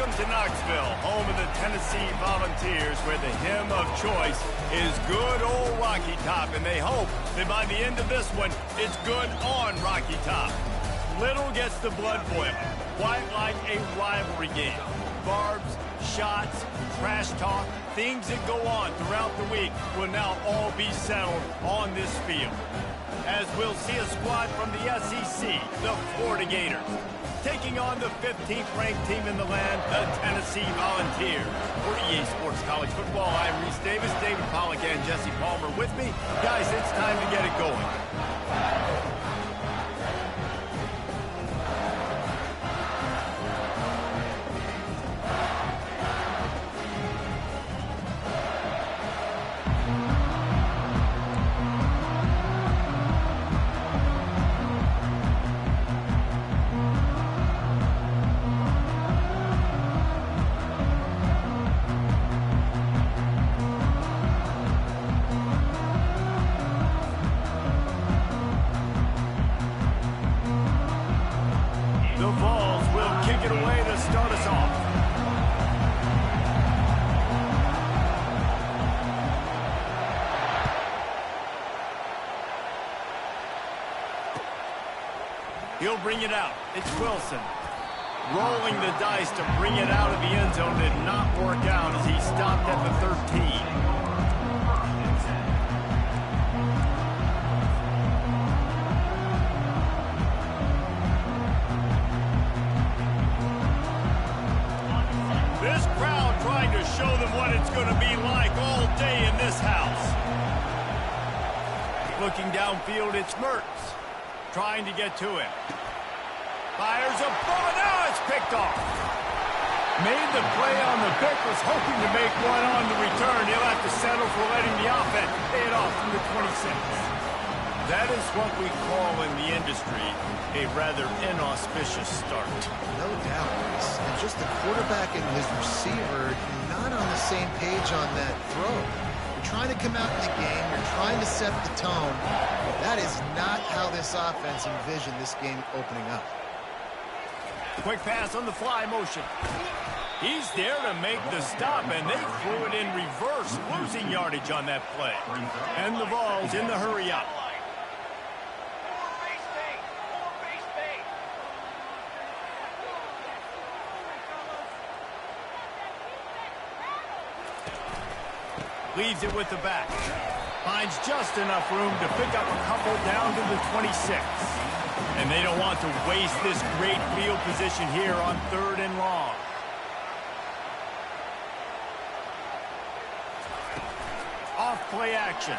Welcome to Knoxville, home of the Tennessee Volunteers, where the hymn of choice is good old Rocky Top, and they hope that by the end of this one, it's good on Rocky Top. Little gets the blood boiling, quite like a rivalry game. Barbs, shots, trash talk, things that go on throughout the week will now all be settled on this field. As we'll see a squad from the SEC, the Florida Gators, taking on the 15th ranked team in the land, the Tennessee Volunteers. For EA Sports College Football, I'm Reese Davis, David Pollack, and Jesse Palmer with me. Guys, it's time to get it going. He'll bring it out. It's Wilson. Rolling the dice to bring it out of the end zone did not work out as he stopped at the 13. This crowd trying to show them what it's going to be like all day in this house. Looking downfield, it's Mertz. Trying to get to him. Fires a ball, now it's picked off. Made the play on the pick, was hoping to make one on the return. He'll have to settle for letting the offense pay it off from the 26. That is what we call in the industry a rather inauspicious start. No doubt. And just the quarterback and his receiver not on the same page on that throw. You're trying to come out in the game. You're trying to set the tone. That is not how this offense envisioned this game opening up. Quick pass on the fly motion. He's there to make the stop, and they threw it in reverse, losing yardage on that play. And the ball's in the hurry up. Leaves it with the back. Finds just enough room to pick up a couple down to the 26. And they don't want to waste this great field position here on 3rd and long. Off play action.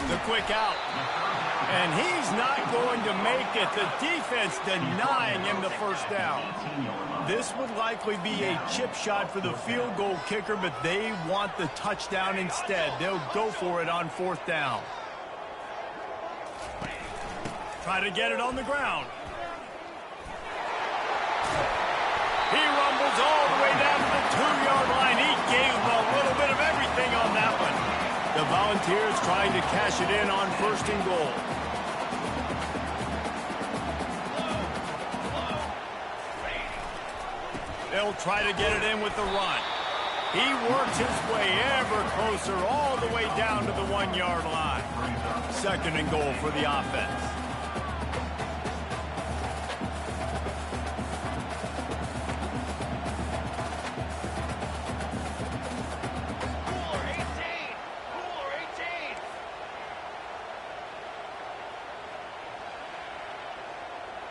The quick out. And he's not going to make it. The defense denying him the first down. This would likely be a chip shot for the field goal kicker, but they want the touchdown instead. They'll go for it on 4th down. Try to get it on the ground. He rumbles all the way down to the 2-yard line. He gave him a little bit of everything on that one. The Volunteers trying to cash it in on 1st and goal. They'll try to get it in with the run. He works his way ever closer all the way down to the 1-yard line. 2nd and goal for the offense.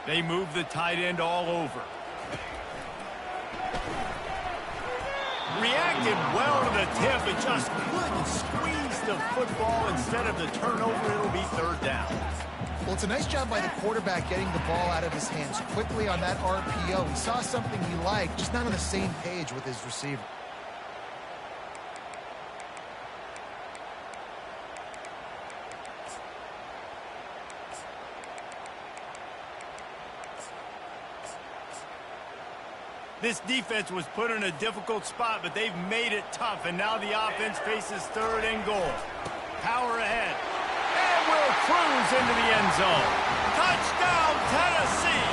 They move the tight end all over. Reacted well to the tip, but just couldn't squeeze the football. Instead of the turnover, it'll be 3rd down. Well, it's a nice job by the quarterback getting the ball out of his hands quickly on that RPO. He saw something he liked, just not on the same page with his receiver. This defense was put in a difficult spot, but they've made it tough, and now the offense faces 3rd and goal. Power ahead. And will cruise into the end zone. Touchdown, Tennessee!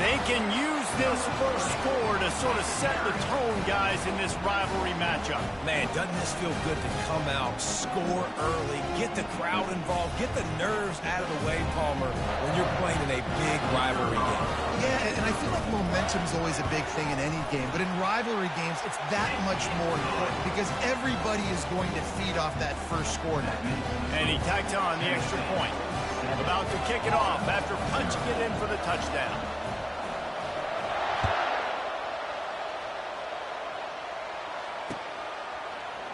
They can use this first score to sort of set the tone, guys, in this rivalry matchup. Man, doesn't this feel good to come out, score early, get the crowd involved, get the nerves out of the way, Palmer, when you're playing in a big rivalry game. Yeah, and I feel like momentum's always a big thing in any game, but in rivalry games, it's that much more important because everybody is going to feed off that first score now. And he tacked on the extra point. About to kick it off after punching it in for the touchdown.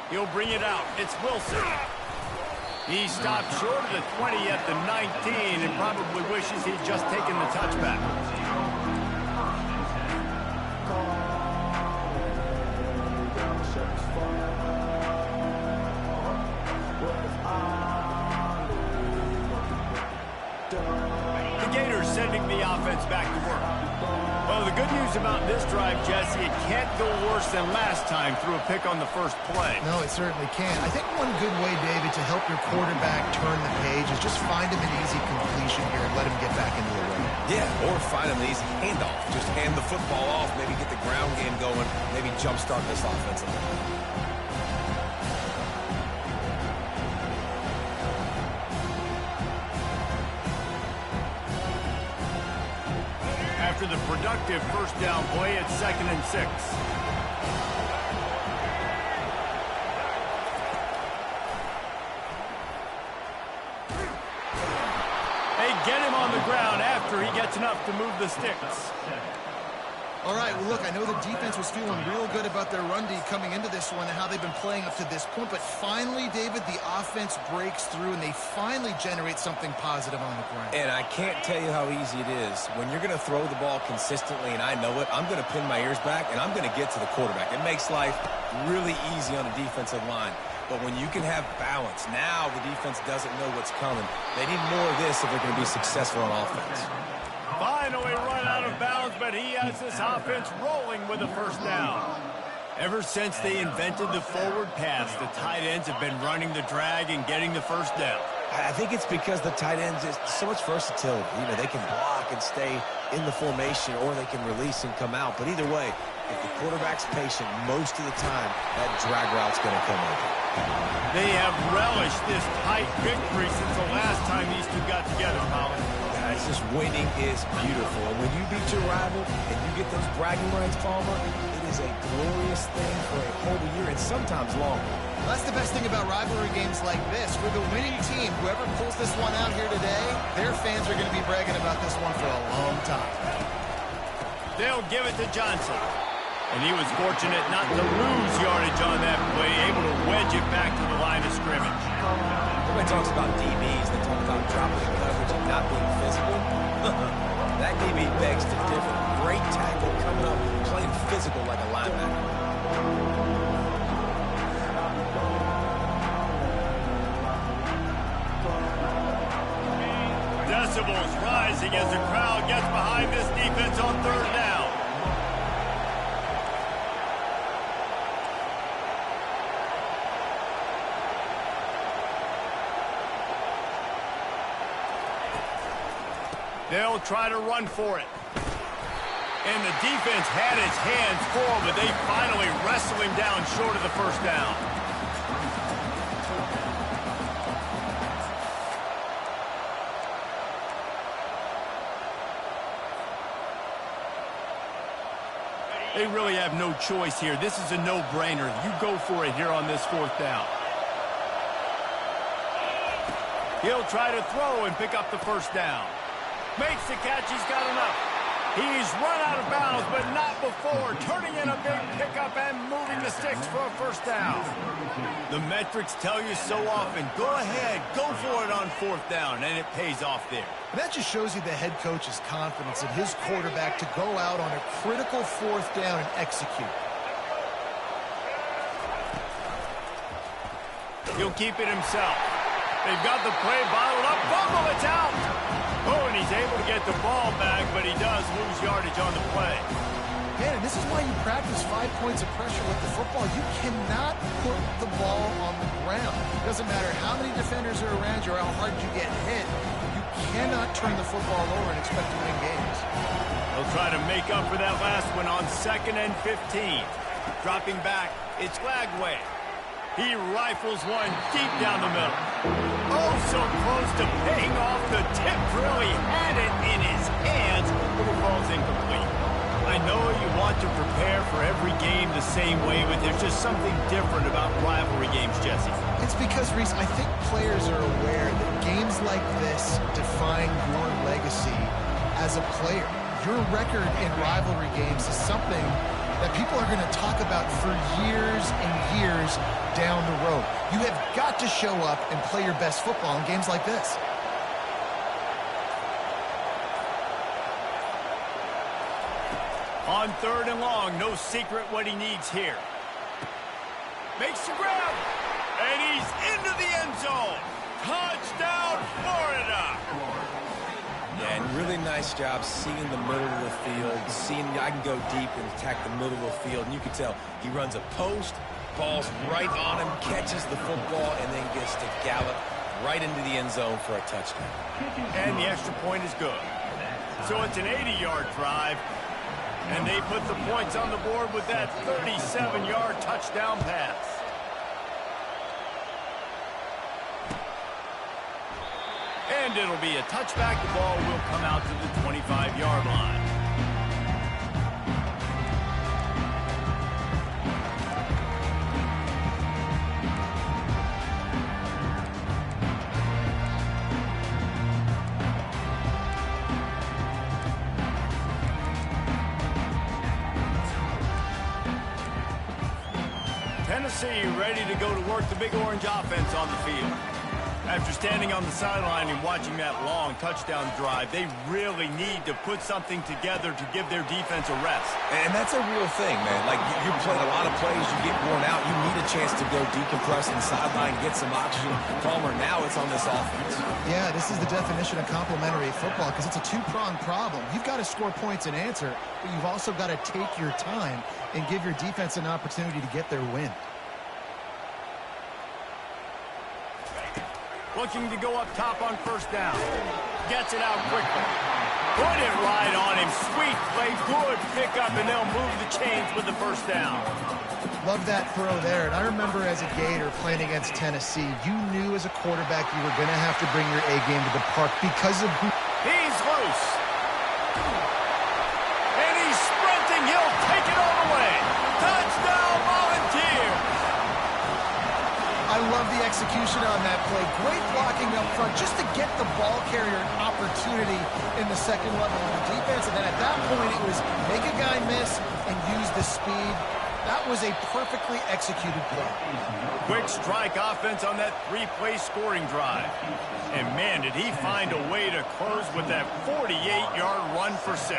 He'll bring it out. It's Wilson. He stopped short of the 20 at the 19 and probably wishes he'd just taken the touchback. The Gators sending the offense back to work. Well, the good news about this drive, Jesse, it can't go worse than last time through a pick on the first play. No, it certainly can. I think one good way, David, to help your quarterback turn the page is just find him an easy completion here and let him get back into the run. Yeah, or find him an easy handoff. Just hand the football off, maybe get the ground game going, maybe jumpstart this offensive line. After the productive first down play, it's 2nd and 6. They get him on the ground after he gets enough to move the sticks. All right, well, look, I know the defense was feeling real good about their run D coming into this one and how they've been playing up to this point, but finally, David, the offense breaks through and they finally generate something positive on the ground. And I can't tell you how easy it is. When you're going to throw the ball consistently, and I know it, I'm going to pin my ears back, and I'm going to get to the quarterback. It makes life really easy on the defensive line. But when you can have balance, now the defense doesn't know what's coming. They need more of this if they're going to be successful on offense. Finally run out of bounds, but he has this offense rolling with a first down. Ever since they invented the forward pass, the tight ends have been running the drag and getting the first down. I think it's because the tight ends is so much versatility. You know, they can block and stay in the formation, or they can release and come out. But either way, if the quarterback's patient most of the time, that drag route's going to come over. They have relished this tight victory since the last time these two got together, Colin. Guys, this winning is beautiful. And when you beat your rival and you get those bragging rights, Palmer, it is a glorious thing for a whole year and sometimes longer. Well, that's the best thing about rivalry games like this. For the winning team, whoever pulls this one out here today, their fans are going to be bragging about this one for a long time. They'll give it to Johnson. And he was fortunate not to lose yardage on that play, able to wedge it back to the line of scrimmage. Everybody talks about DBs. They talk about dropping the coverage and not being physical. That DB begs to differ. Great tackle coming up, playing physical like a linebacker. Decibels rising as the crowd gets behind this defense on third down. They'll try to run for it. And the defense had its hands full, but they finally wrestle him down short of the first down. They really have no choice here. This is a no-brainer. You go for it here on this fourth down. He'll try to throw and pick up the first down. Makes the catch. He's got enough. He's run out of bounds, but not before. Turning in a big pickup and moving the sticks for a first down. The metrics tell you so often, go ahead, go for it on fourth down, and it pays off there. And that just shows you the head coach's confidence in his quarterback to go out on a critical fourth down and execute. He'll keep it himself. They've got the play bottled up. Fumble, it's out. Oh, and he's able to get the ball back, but he does lose yardage on the play. Man, and this is why you practice 5 points of pressure with the football. You cannot put the ball on the ground. It doesn't matter how many defenders are around you or how hard you get hit. You cannot turn the football over and expect to win games. They'll try to make up for that last one on 2nd and 15. Dropping back, it's Lagway. He rifles one deep down the middle. Oh, so close to paying off the tip drill. He had it in his hands, but it falls incomplete. I know you want to prepare for every game the same way, but there's just something different about rivalry games, Jesse. It's because, Reese, I think players are aware that games like this define your legacy as a player. Your record in rivalry games is something that people are going to talk about for years and years down the road. You have got to show up and play your best football in games like this. On 3rd and long, no secret what he needs here. Makes the grab, and he's into the end zone. Touchdown, Florida! Yeah, and really nice job seeing the middle of the field, seeing I can go deep and attack the middle of the field. And you can tell he runs a post, ball's right on him, catches the football, and then gets to gallop right into the end zone for a touchdown. And the extra point is good. So it's an 80-yard drive. And they put the points on the board with that 37-yard touchdown pass. And it'll be a touchback. The ball will come out to the 25-yard line. Tennessee ready to go to work the Big Orange offense on the field. After standing on the sideline and watching that long touchdown drive, they really need to put something together to give their defense a rest. And that's a real thing, man. Like, you played a lot of plays, you get worn out, you need a chance to go decompress and sideline, get some oxygen. Palmer, now it's on this offense. Yeah, this is the definition of complementary football because it's a two-pronged problem. You've got to score points and answer, but you've also got to take your time and give your defense an opportunity to get their win. Looking to go up top on 1st down. Gets it out quickly. Put it right on him. Sweet play, good pickup, and they'll move the chains with the 1st down. Love that throw there. And I remember as a Gator playing against Tennessee, you knew as a quarterback you were going to have to bring your A game to the park because of who... He's loose. And he's sprinting. He'll take it all the way. Touchdown, Volunteers. I love the execution on that play. Great blocking up front just to get the ball carrier an opportunity in the second level of the defense. And then at that point, it was make a guy miss and use the speed. That was a perfectly executed play. Quick strike offense on that 3-play scoring drive. And, man, did he find a way to close with that 48-yard run for 6.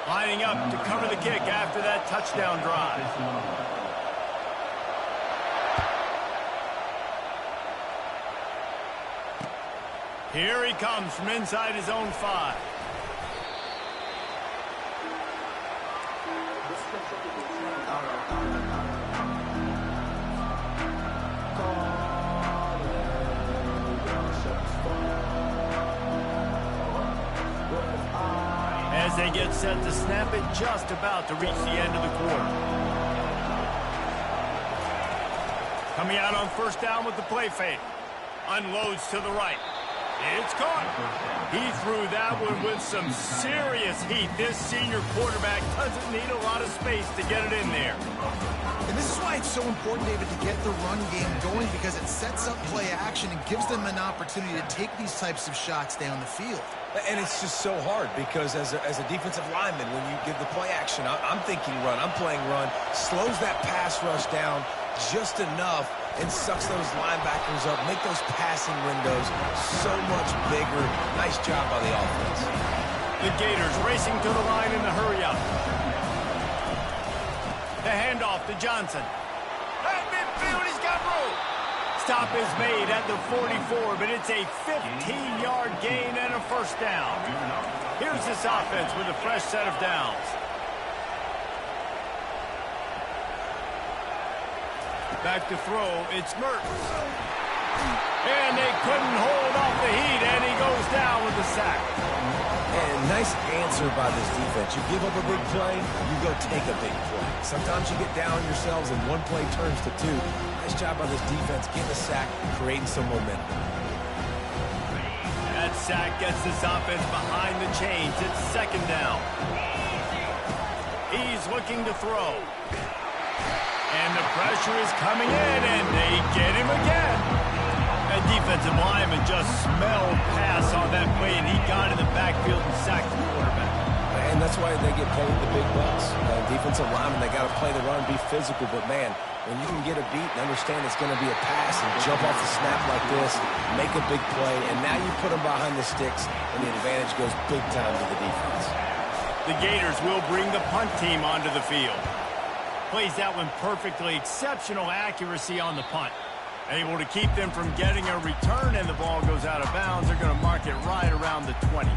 Lining up to cover the kick after that touchdown drive. Here he comes from inside his own 5. As they get set to snap it, just about to reach the end of the quarter. Coming out on 1st down with the play fake. Unloads to the right. It's caught. He threw that one with some serious heat. This senior quarterback doesn't need a lot of space to get it in there. And this is why it's so important, David, to get the run game going because it sets up play action and gives them an opportunity to take these types of shots down the field. And it's just so hard because as a defensive lineman, when you give the play action, I'm thinking run, I'm playing run, slows that pass rush down just enough and sucks those linebackers up, make those passing windows so much bigger. Nice job by the offense. The Gators racing to the line in the hurry up. The handoff to Johnson. At midfield, he's got room. Stop is made at the 44, but it's a 15-yard gain and a 1st down. Here's this offense with a fresh set of downs. Back to throw, it's Mertens. And they couldn't hold off the heat, and he goes down with the sack. And nice answer by this defense. You give up a big play, you go take a big play. Sometimes you get down on yourselves and one play turns to two. Nice job by this defense getting a sack, creating some momentum. That sack gets this offense behind the chains. It's second down. He's looking to throw. And the pressure is coming in, and they get him again. That defensive lineman just smelled pass on that play, and he got in the backfield and sacked the quarterback. And that's why they get paid the big bucks. Defensive linemen, they got to play the run, be physical. But, man, when you can get a beat and understand it's going to be a pass and jump off the snap like this, make a big play, and now you put them behind the sticks, and the advantage goes big time to the defense. The Gators will bring the punt team onto the field. Plays that one perfectly. Exceptional accuracy on the punt. Able to keep them from getting a return, and the ball goes out of bounds. They're going to mark it right around the 20.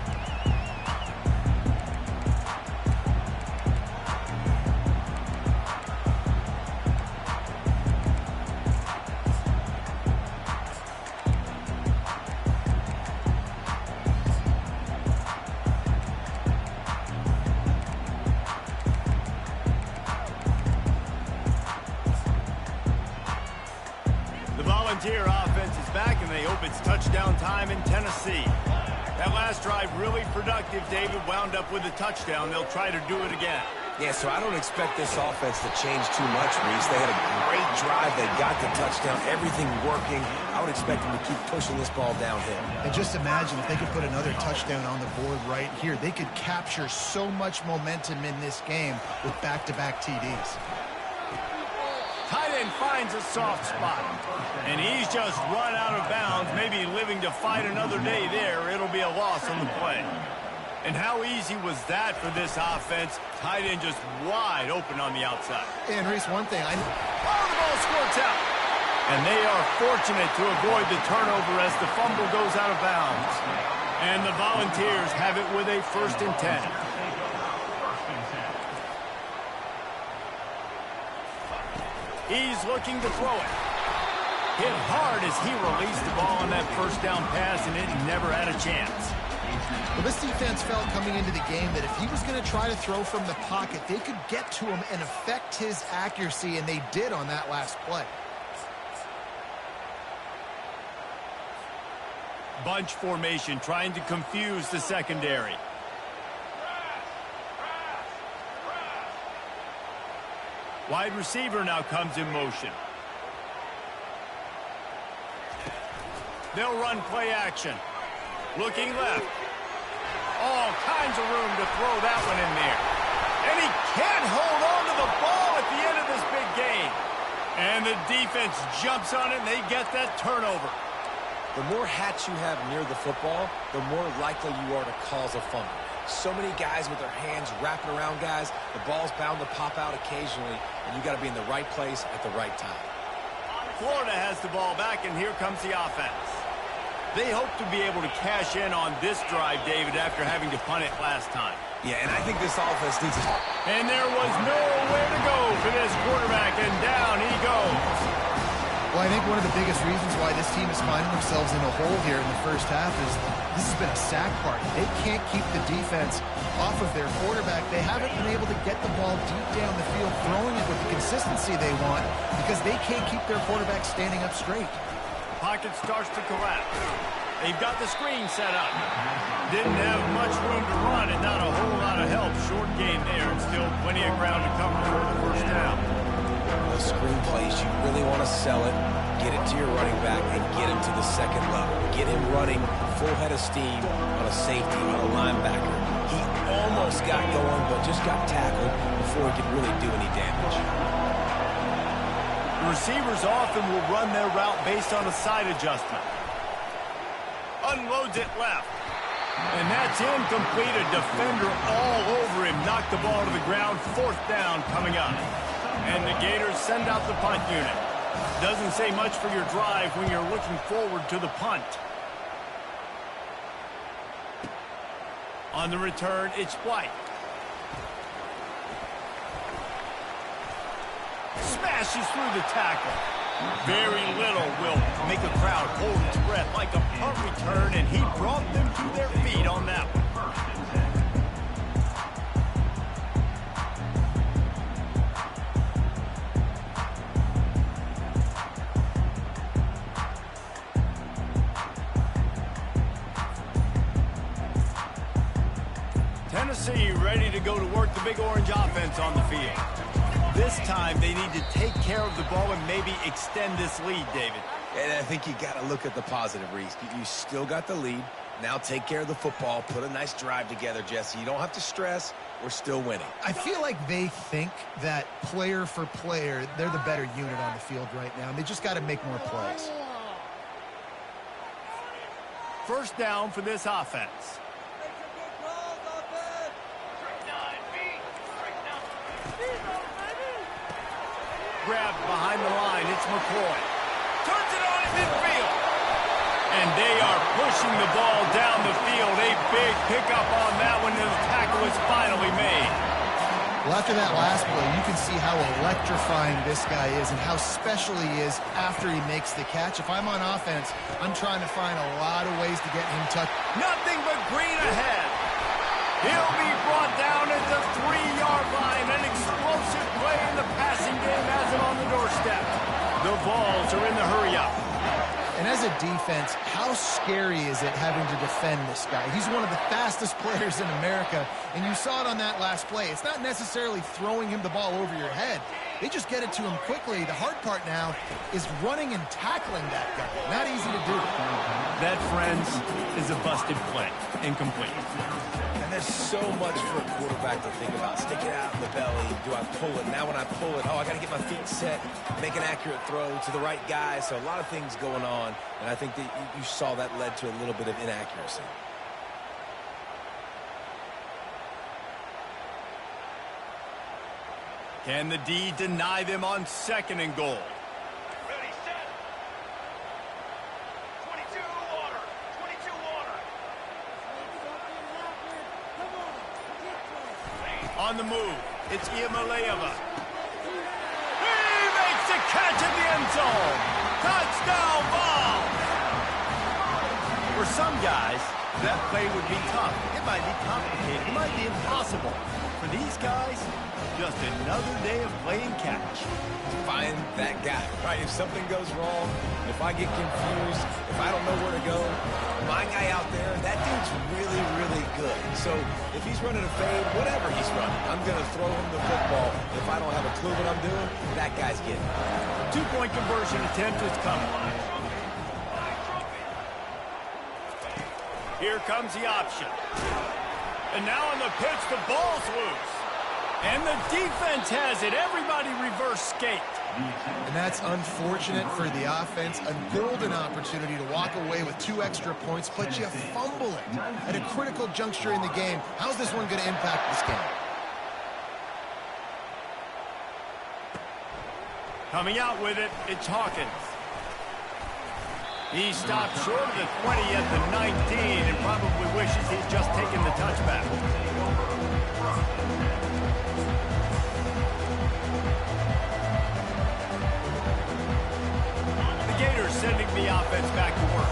Volunteer offense is back, and they hope it's touchdown time in Tennessee. That last drive really productive. David wound up with a touchdown. They'll try to do it again. Yeah, so I don't expect this offense to change too much, Reese. They had a great drive. They got the touchdown. Everything working. I would expect them to keep pushing this ball downhill. And just imagine if they could put another touchdown on the board right here. They could capture so much momentum in this game with back-to-back TDs. Tight end finds a soft spot, and he's just run out of bounds, maybe living to fight another day there. It'll be a loss on the play. And how easy was that for this offense? Tight end just wide open on the outside. And Reese, one thing, the ball squirts out. And they are fortunate to avoid the turnover as the fumble goes out of bounds. And the Volunteers have it with a 1st and 10. He's looking to throw it. Hit hard as he released the ball on that first down pass, and it never had a chance. Well, this defense felt coming into the game that if he was going to try to throw from the pocket, they could get to him and affect his accuracy, and they did on that last play. Bunch formation trying to confuse the secondary. Wide receiver now comes in motion. They'll run play action. Looking left. All kinds of room to throw that one in there. And he can't hold on to the ball at the end of this big game. And the defense jumps on it, and they get that turnover. The more hats you have near the football, the more likely you are to cause a fumble. So many guys with their hands wrapping around guys. The ball's bound to pop out occasionally, and you got to be in the right place at the right time. Florida has the ball back, and here comes the offense. They hope to be able to cash in on this drive, David, after having to punt it last time. Yeah, and I think this offense needs to... And there was nowhere to go for this quarterback, and down he goes. Well, I think one of the biggest reasons why this team is finding themselves in a hole here in the first half is this has been a sack party. They can't keep the defense off of their quarterback. They haven't been able to get the ball deep down the field, throwing it with the consistency they want because they can't keep their quarterback standing up straight. Pocket starts to collapse. They've got the screen set up. Didn't have much room to run and not a whole lot of help. Short gain there and still plenty of ground to cover for the first down. The screen plays, you really want to sell it, get it to your running back, and get him to the second level. Get him running full head of steam on a safety, on a linebacker. He almost got going, but just got tackled before he could really do any damage. The receivers often will run their route based on a side adjustment. Unloads it left. And that's incomplete. A defender all over him. Knocked the ball to the ground. 4th down coming up. And the Gators send out the punt unit. Doesn't say much for your drive when you're looking forward to the punt. On the return, it's White. Smashes through the tackle. Very little will make a crowd hold its breath like a punt return, and he brought them to their feet on that one. Tennessee ready to go to work the Big Orange offense on the field. This time they need to take care of the ball and maybe extend this lead, David. And I think you got to look at the positive, Reese. You still got the lead. Now take care of the football. Put a nice drive together, Jesse. You don't have to stress. We're still winning. I feel like they think that player for player, they're the better unit on the field right now, and they just got to make more plays. First down for this offense. Grabbed behind the line. It's McCoy. Turns it on in midfield. And they are pushing the ball down the field. A big pickup on that one. The tackle is finally made. Well, after that last play, you can see how electrifying this guy is and how special he is after he makes the catch. If I'm on offense, I'm trying to find a lot of ways to get him touched. Nothing but green ahead. He'll be brought down at the 3-yard line. An explosive play in the passing game has him on the doorstep. The balls are in the hurry-up. And as a defense, how scary is it having to defend this guy? He's one of the fastest players in America, and you saw it on that last play. It's not necessarily throwing him the ball over your head. They just get it to him quickly. The hard part now is running and tackling that guy. Not easy to do. That, friends, is a busted play. Incomplete. And there's so much for a quarterback to think about. Stick it out in the belly. Do I pull it? Now when I pull it, I got to get my feet set, make an accurate throw to the right guy. So a lot of things going on, and I think that you saw that led to a little bit of inaccuracy. Can the D deny them on 2nd and goal? Ready, set. 22 water. 22 water. On the move, it's Iamaleava. He makes the catch in the end zone. Touchdown ball. For some guys, that play would be tough. It might be complicated. It might be impossible. For these guys, just another day of playing catch. Find that guy, right? If something goes wrong, if I get confused, if I don't know where to go, my guy out there, that dude's really, really good. So if he's running a fade, whatever he's running, I'm going to throw him the football. If I don't have a clue what I'm doing, that guy's getting it. 2-point conversion attempt is coming. Here comes the option. And now on the pitch, the ball's loose. And the defense has it. Everybody reverse skate. And that's unfortunate for the offense. A golden opportunity to walk away with 2 extra points, but you fumble it at a critical juncture in the game. How's this one going to impact this game? Coming out with it, it's Hawkins. He stopped short of the 20 at the 19 and probably wishes he'd just taken the touchback. The Gators sending the offense back to work.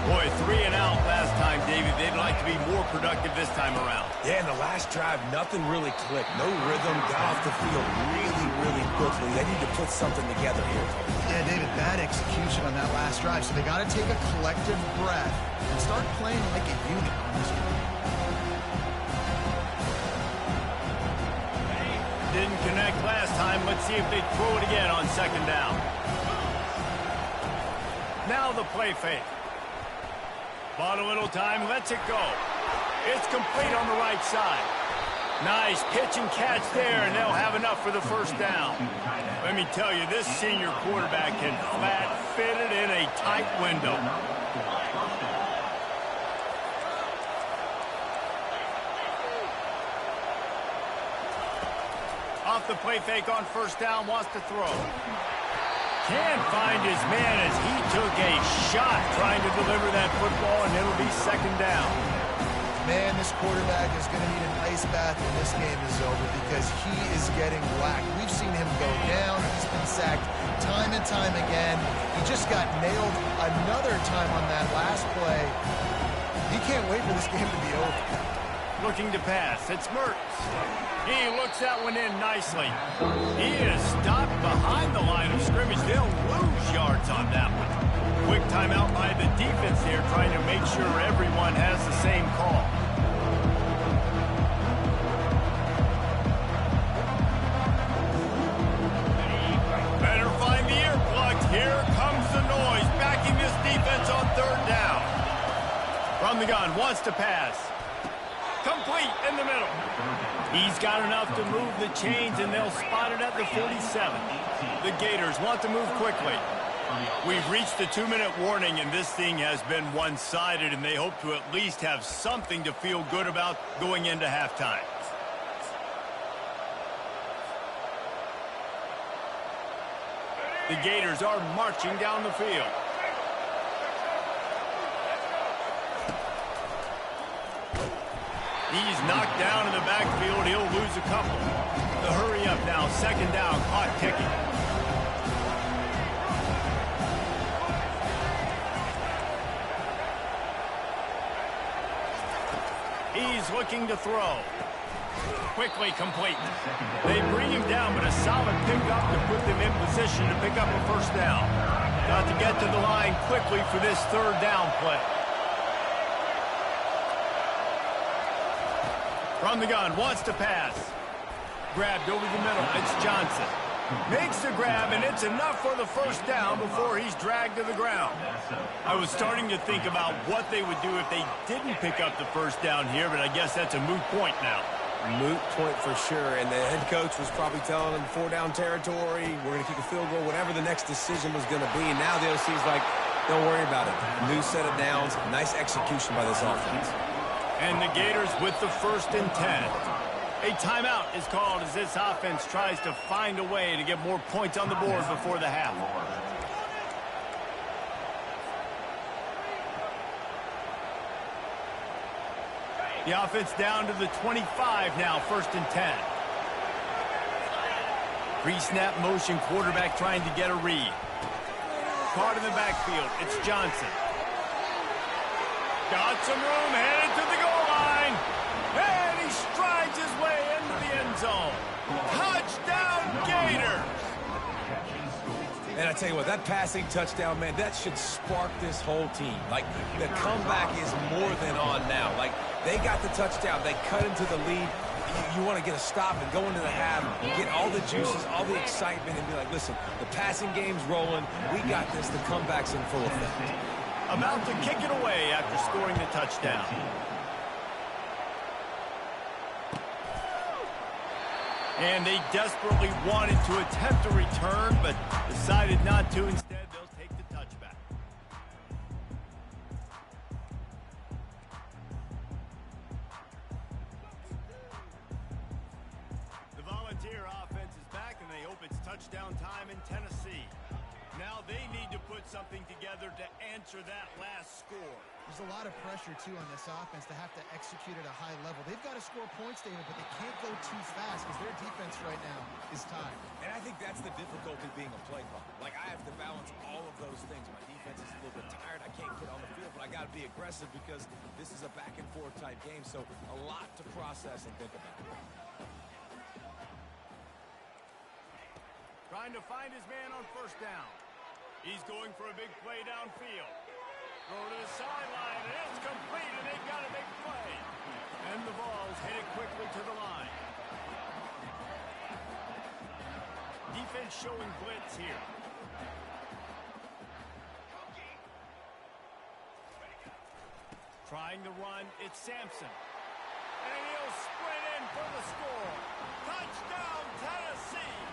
Boy, 3 and out last time, David. They'd like to be more productive this time around. Yeah, in the last drive, nothing really clicked. No rhythm, got off the field really, really quickly. They need to put something together here. Yeah, David, bad execution on that last drive, so they got to take a collective breath and start playing like a unit on this one. Didn't connect last time. Let's see if they throw it again on 2nd down. Now the play fake. Bought a little time, lets it go. It's complete on the right side. Nice pitch and catch there, and they'll have enough for the first down. Let me tell you, this senior quarterback can flat fit it in a tight window. Off the play fake on 1st down, wants to throw. Can't find his man as he took a shot trying to deliver that football, and it'll be 2nd down. Man, this quarterback is going to need an ice bath when this game is over because he is getting whacked. We've seen him go down. He's been sacked time and and time again. He just got nailed another time on that last play. He can't wait for this game to be over. Looking to pass. It's Mertz. He looks that one in nicely. He is stopped behind the line of scrimmage. They'll lose yards on that one. Quick timeout by the defense there, trying to make sure everyone has the same call. Better find the earplugs. Here comes the noise, backing this defense on third down. From the gun, wants to pass. Complete in the middle. He's got enough to move the chains, and they'll spot it at the 47. The Gators want to move quickly. We've reached the 2-minute warning, and this thing has been one-sided, and they hope to at least have something to feel good about going into halftime. The Gators are marching down the field. He's knocked down in the backfield. He'll lose a couple. The hurry up now. Second down. Clock ticking. He's looking to throw. Quickly complete. They bring him down, but a solid pickup to put them in position to pick up a first down. Got to get to the line quickly for this third down play. From the gun, wants to pass. Grabbed over the middle, it's Johnson. Makes the grab, and it's enough for the first down before he's dragged to the ground. I was starting to think about what they would do if they didn't pick up the first down here, but I guess that's a moot point now. Moot point for sure, and the head coach was probably telling them 4-down territory, we're going to kick a field goal, whatever the next decision was going to be. And now the OC's like, don't worry about it. New set of downs, nice execution by this offense. And the Gators with the 1st and 10. A timeout is called as this offense tries to find a way to get more points on the board before the half. The offense down to the 25 now, 1st and 10. Pre-snap motion, quarterback trying to get a read. Caught in the backfield, it's Johnson. Got some room, headed to the goal line. And he strides his way into the end zone. Touchdown, Gators! And I tell you what, that passing touchdown, man, that should spark this whole team. Like, the comeback is more than on now. Like, they got the touchdown. They cut into the lead. You want to get a stop and go into the half, get all the juices, all the excitement, and be like, listen, the passing game's rolling. We got this. The comeback's in full effect. About to kick it away after scoring the touchdown. And they desperately wanted to attempt a return, but decided not to. Instead, they'll take the touchback. The Volunteer offense is back, and they hope it's touchdown time in Tennessee. Now they need to put something together to answer that last score. There's a lot of pressure, too, on this offense to have to execute at a high level. They've got to score points, David, but they can't go too fast because their defense right now is tired. And I think that's the difficulty being a play caller. Like, I have to balance all of those things. My defense is a little bit tired. I can't get on the field, but I got to be aggressive because this is a back-and-forth type game, so a lot to process and think about. Trying to find his man on first down. He's going for a big play downfield. Throw to the sideline, and it's complete, and they got a big play. And the ball's headed quickly to the line. Defense showing blitz here. Trying to run, it's Sampson. And he'll sprint in for the score. Touchdown, Tennessee!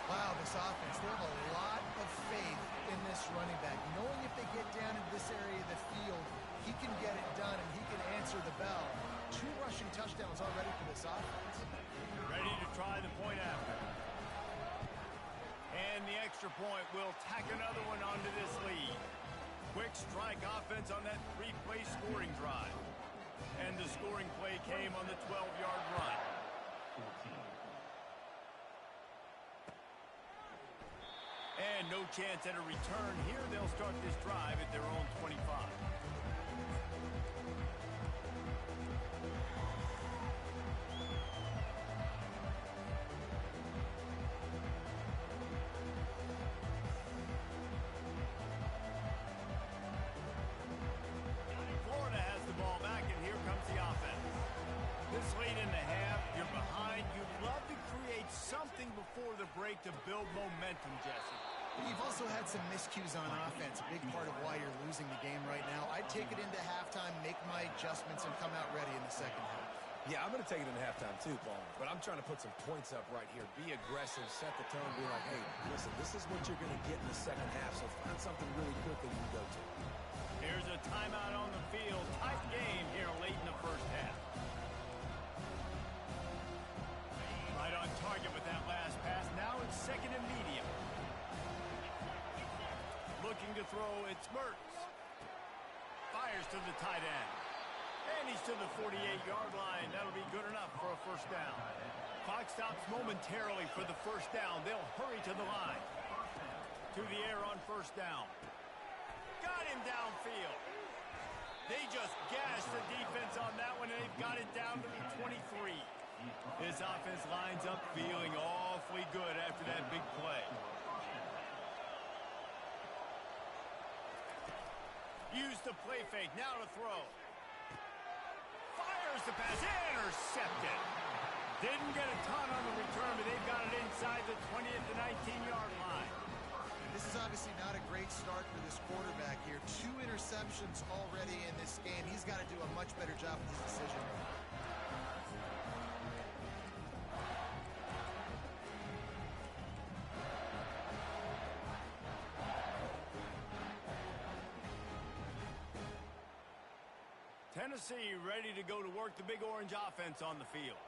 Wow, this offense, they have a lot of faith in this running back. Knowing if they get down into this area of the field, he can get it done and he can answer the bell. 2 rushing touchdowns already for this offense. Ready to try the point after. And the extra point will tack another one onto this lead. Quick strike offense on that 3-play scoring drive. And the scoring play came on the 12-yard run. And no chance at a return here. They'll start this drive at their own 25. Florida has the ball back, and here comes the offense. This late in the half, you're behind. You'd love to create something before the break to build momentum, Jesse. You've also had some miscues on offense, a big part of why you're losing the game right now. I'd take it into halftime, make my adjustments, and come out ready in the second half. Yeah, I'm going to take it into halftime too, Paul. But I'm trying to put some points up right here. Be aggressive, set the tone, be like, hey, listen, this is what you're going to get in the second half, so find something really quick that you can go to. Here's a timeout on the field. Tight game here late in the first half. Right on target with that last pass. Now it's second and medium. Looking to throw, it's Mertz. Fires to the tight end. And he's to the 48-yard line. That'll be good enough for a first down. Clock stops momentarily for the first down. They'll hurry to the line. To the air on first down. Got him downfield. They just gashed the defense on that one, and they've got it down to the 23. This offense lines up feeling awfully good after that big play. Use the play fake, now to throw. Fires the pass, intercepted. Didn't get a ton on the return, but they've got it inside the 20 at the 19-yard line. This is obviously not a great start for this quarterback here. 2 interceptions already in this game. He's got to do a much better job with his decision. Tennessee ready to go to work the Big Orange offense on the field.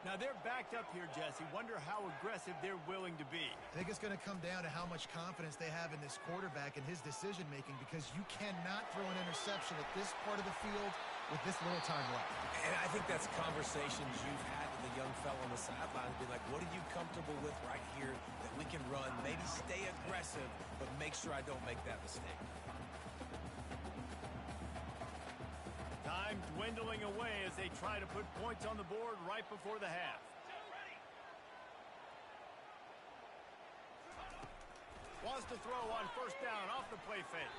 Now they're backed up here, Jesse. Wonder how aggressive they're willing to be. I think it's going to come down to how much confidence they have in this quarterback and his decision-making, because you cannot throw an interception at this part of the field with this little time left. And I think that's conversations you've had with a young fellow on the sideline. Be like, what are you comfortable with right here that we can run? Maybe stay aggressive, but make sure I don't make that mistake. Time dwindling away as they try to put points on the board right before the half. Wants to throw on first down off the play fake.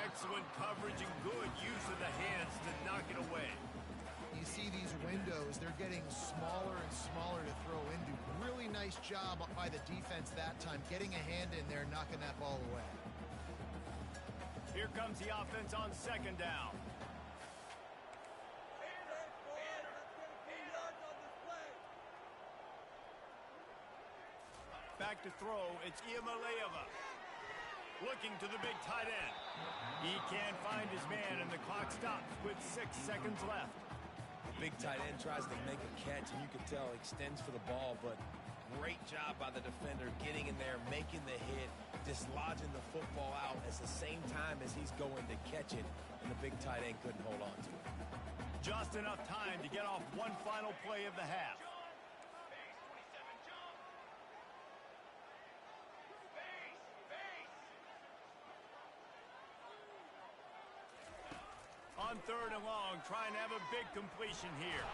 Excellent coverage and good use of the hands to knock it away. You see these windows, they're getting smaller and smaller to throw into. Really nice job by the defense that time, getting a hand in there, knocking that ball away. Here comes the offense on second down. Back to throw, it's Iamaleava. Looking to the big tight end. He can't find his man, and the clock stops with 6 seconds left. The big tight end tries to make a catch, and you can tell extends for the ball, but great job by the defender getting in there, making the hit, dislodging the football out at the same time as he's going to catch it, and the big tight end couldn't hold on to it. Just enough time to get off one final play of the half. On third and long, trying to have a big completion here.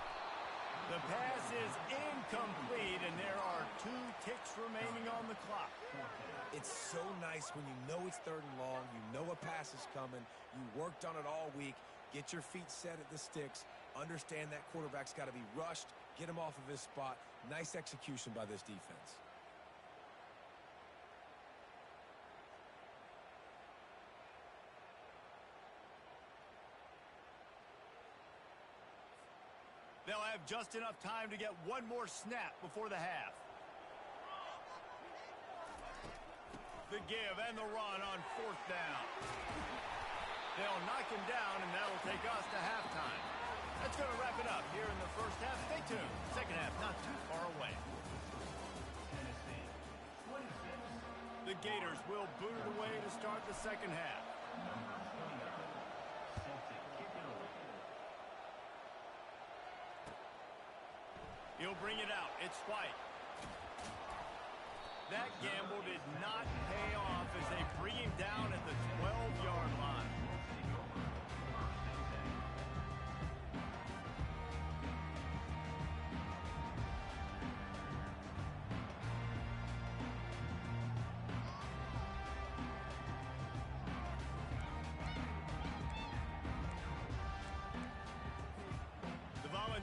The pass is incomplete, and there are 2 ticks remaining on the clock. It's so nice when you know it's third and long, you know a pass is coming, you worked on it all week, get your feet set at the sticks, understand that quarterback's got to be rushed, get him off of his spot. Nice execution by this defense. They'll have just enough time to get one more snap before the half. The give and the run on fourth down. They'll knock him down, and that'll take us to halftime. That's going to wrap it up here in the first half. Stay tuned. Second half not too far away. The Gators will boot it away to start the second half. He'll bring it out. It's White. That gamble did not pay off as they bring him down at the 12-yard line.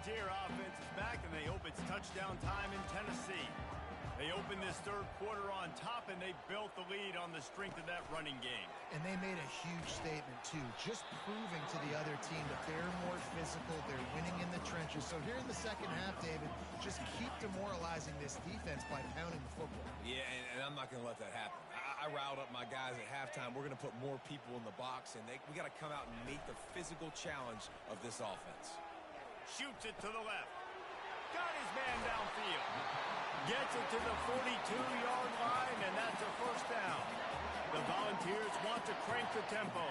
Volunteer offense is back, and they hope it's touchdown time in Tennessee. They opened this third quarter on top, and they built the lead on the strength of that running game. And they made a huge statement, too, just proving to the other team that they're more physical, they're winning in the trenches. So here in the second half, David, just keep demoralizing this defense by pounding the football. Yeah, and I'm not going to let that happen. I riled up my guys at halftime. We're going to put more people in the box, and we got to come out and meet the physical challenge of this offense. Shoots it to the left. Got his man downfield. Gets it to the 42-yard line, and that's a first down. The Volunteers want to crank the tempo.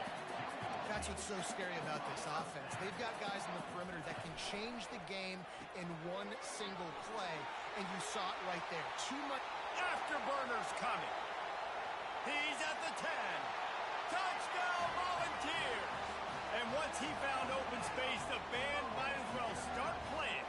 That's what's so scary about this offense. They've got guys in the perimeter that can change the game in one single play, and you saw it right there. Too much. Afterburners coming. He's at the 10. Touchdown, Volunteers. And once he found open space, the band might as well start playing.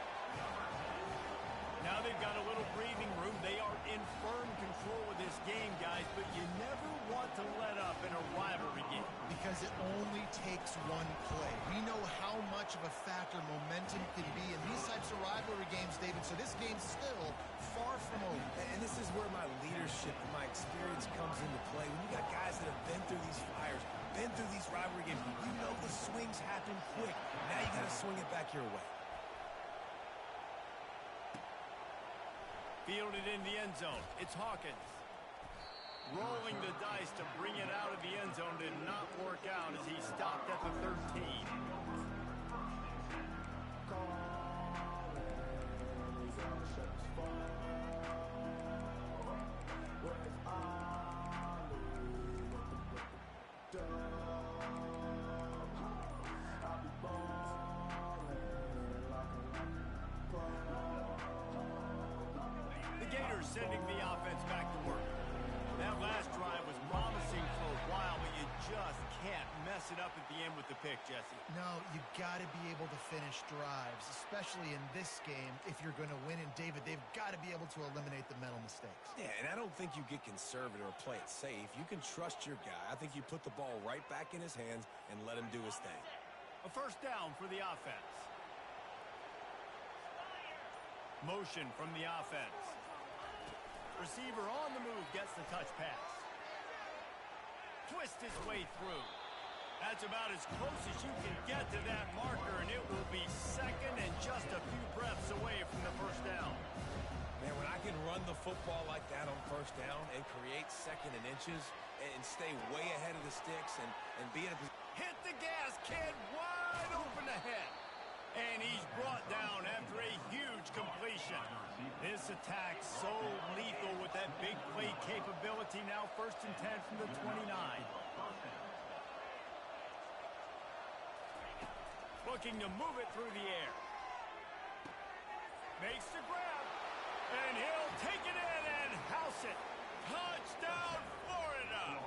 Now they've got a little breathing room. They are in firm control of this game, guys, but you never want to let up in a rivalry game. Because it only takes one play. We know how much of a factor momentum can be in these types of rivalry games, David, so this game's still far from over. And this is where my leadership and my experience comes into play. When you got guys that have been through these fires, been through these rivalry games, you know the swings happen quick. Now you got to swing it back your way. Fielded in the end zone. It's Hawkins. Rolling the dice to bring it out of the end zone did not work out as he stopped at the 13. Gators sending the offense back to work. That last drive was promising for a while, but you just can't mess it up at the end with the pick, Jesse. No, you got to be able to finish drives, especially in this game if you're going to win. And, David, they've got to be able to eliminate the mental mistakes. Yeah, and I don't think you get conservative or play it safe. You can trust your guy. I think you put the ball right back in his hands and let him do his thing. A first down for the offense. Motion from the offense. Receiver on the move gets the touch pass. Twist his way through. That's about as close as you can get to that marker, and it will be second and just a few breaths away from the first down. Man, when I can run the football like that on first down and create second and inches and stay way ahead of the sticks and be in a position. Hit the gas, kid, wide open ahead. And he's brought down after a huge completion. This attack so lethal with that big play capability. Now 1st and 10 from the 29. Looking to move it through the air. Makes the grab. And he'll take it in and house it. Touchdown, Florida.